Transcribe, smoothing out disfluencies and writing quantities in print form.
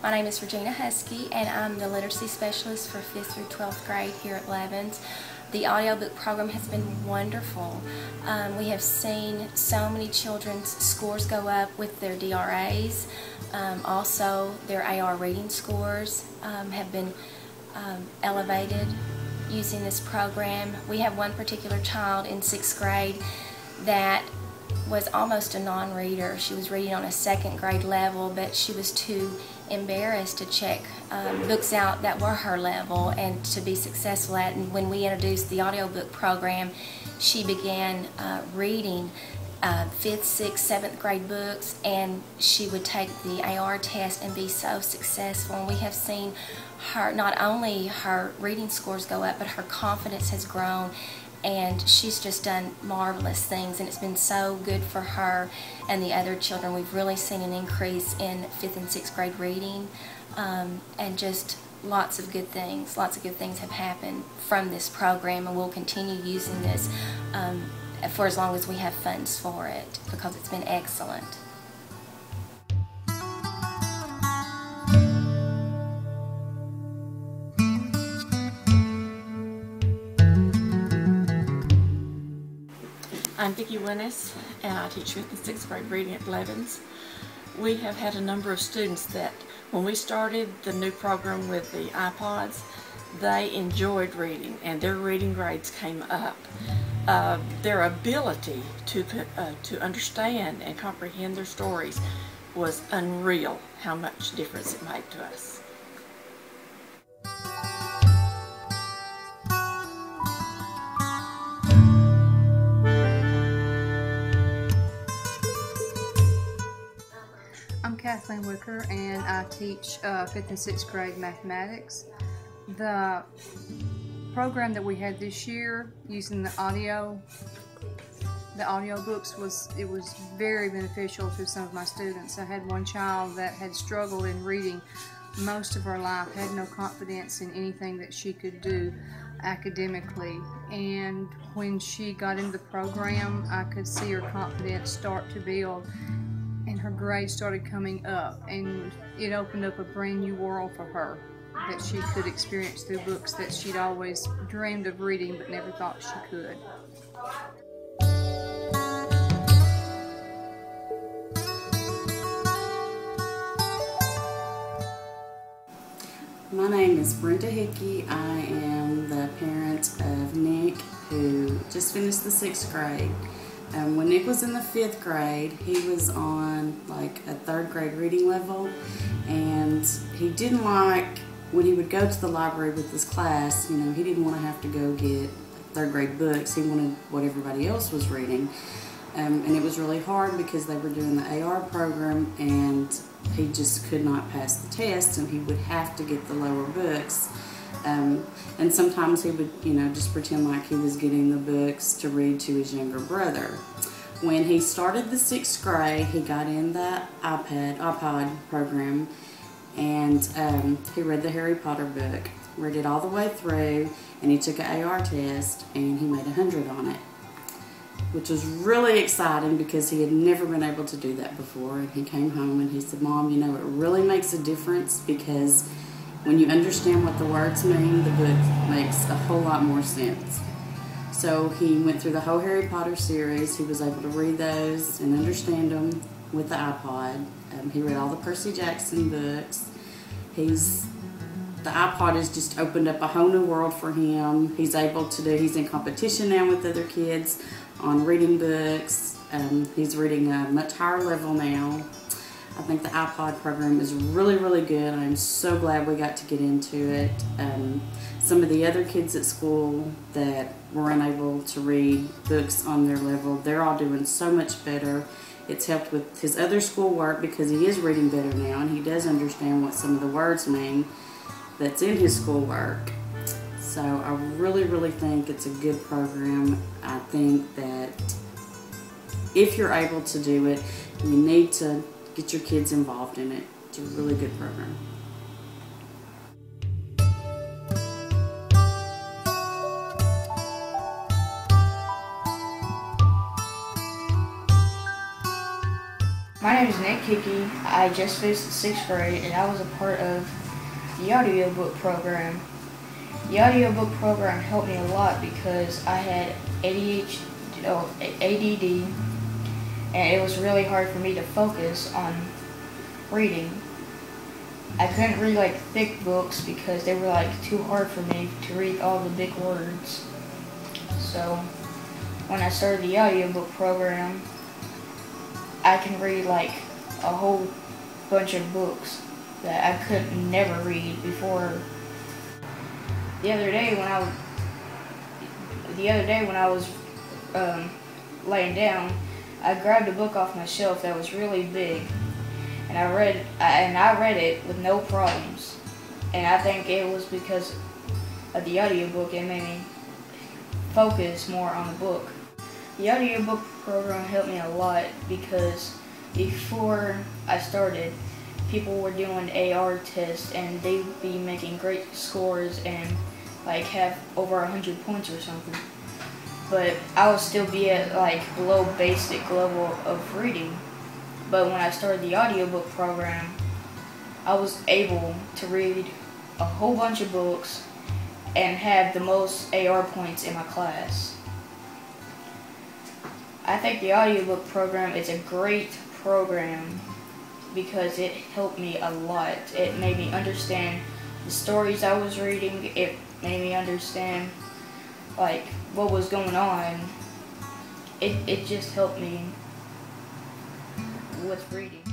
My name is Regina Husky, and I'm the literacy specialist for 5th through 12th grade here at Blevins. The audiobook program has been wonderful. We have seen so many children's scores go up with their DRAs. Also, their AR reading scores have been elevated using this program. We have one particular child in 6th grade that was almost a non-reader. She was reading on a 2nd grade level, but she was too embarrassed to check books out that were her level and to be successful at. And when we introduced the audiobook program, she began reading 5th, 6th, 7th grade books, and she would take the AR test and be so successful. And we have seen her, not only her reading scores go up, but her confidence has grown, and she's just done marvelous things, and it's been so good for her and the other children. We've really seen an increase in 5th and 6th grade reading, and just lots of good things. Lots of good things have happened from this program, and we'll continue using this for as long as we have funds for it, because it's been excellent. I'm Vicki Winnis, and I teach 5th and 6th grade reading at Blevins. We have had a number of students that, when we started the new program with the iPods, they enjoyed reading, and their reading grades came up. Their ability to understand and comprehend their stories was unreal, how much difference it made to us. I'm Kathleen Wicker, and I teach 5th and 6th grade mathematics. The program that we had this year using the audiobooks was very beneficial to some of my students. I had one child that had struggled in reading most of her life, had no confidence in anything that she could do academically, and when she got into the program, I could see her confidence start to build, and her grades started coming up, and it opened up a brand new world for her that she could experience through books that she'd always dreamed of reading but never thought she could. My name is Brenda Hickey. I am the parent of Nick, who just finished the 6th grade. When Nick was in the 5th grade, he was on like a 3rd grade reading level, and he didn't like, when he would go to the library with his class, you know, he didn't want to have to go get 3rd grade books. He wanted what everybody else was reading. And it was really hard because they were doing the AR program, and he just could not pass the test, and he would have to get the lower books. And sometimes he would, you know, just pretend like he was getting the books to read to his younger brother. When he started the 6th grade, he got in the iPod program, and he read the Harry Potter book, read it all the way through, and he took an AR test, and he made 100 on it, which was really exciting because he had never been able to do that before. And he came home and he said, "Mom, you know, it really makes a difference, because when you understand what the words mean, the book makes a whole lot more sense." So he went through the whole Harry Potter series. He was able to read those and understand them with the iPod. He read all the Percy Jackson books. The iPod has just opened up a whole new world for him. He's in competition now with other kids on reading books. He's reading a much higher level now. I think the iPod program is really, really good. I'm so glad we got to get into it. Some of the other kids at school that were unable to read books on their level, they're all doing so much better. It's helped with his other schoolwork because he is reading better now, and he does understand what some of the words mean that's in his schoolwork. So I really, really think it's a good program. I think that if you're able to do it, you need to get your kids involved in it. It's a really good program. My My name is Nick Kiki. I just finished the 6th grade and I was a part of the audiobook program. The audiobook program helped me a lot because I had ADD, and it was really hard for me to focus on reading. I couldn't read like thick books because they were like too hard for me to read all the big words. So when I started the audiobook program, I can read like a whole bunch of books that I could never read before. The other day when I was laying down, I grabbed a book off my shelf that was really big, and I read it with no problems. And I think it was because of the audiobook. It made me focus more on the book. The audiobook program helped me a lot because before I started, people were doing AR tests and they'd be making great scores and like have over 100 points or something. But I would still be at like below basic level of reading. But when I started the audiobook program, I was able to read a whole bunch of books and have the most AR points in my class. I think the audiobook program is a great program because it helped me a lot. It made me understand the stories I was reading. It made me understand like what was going on. It just helped me with reading.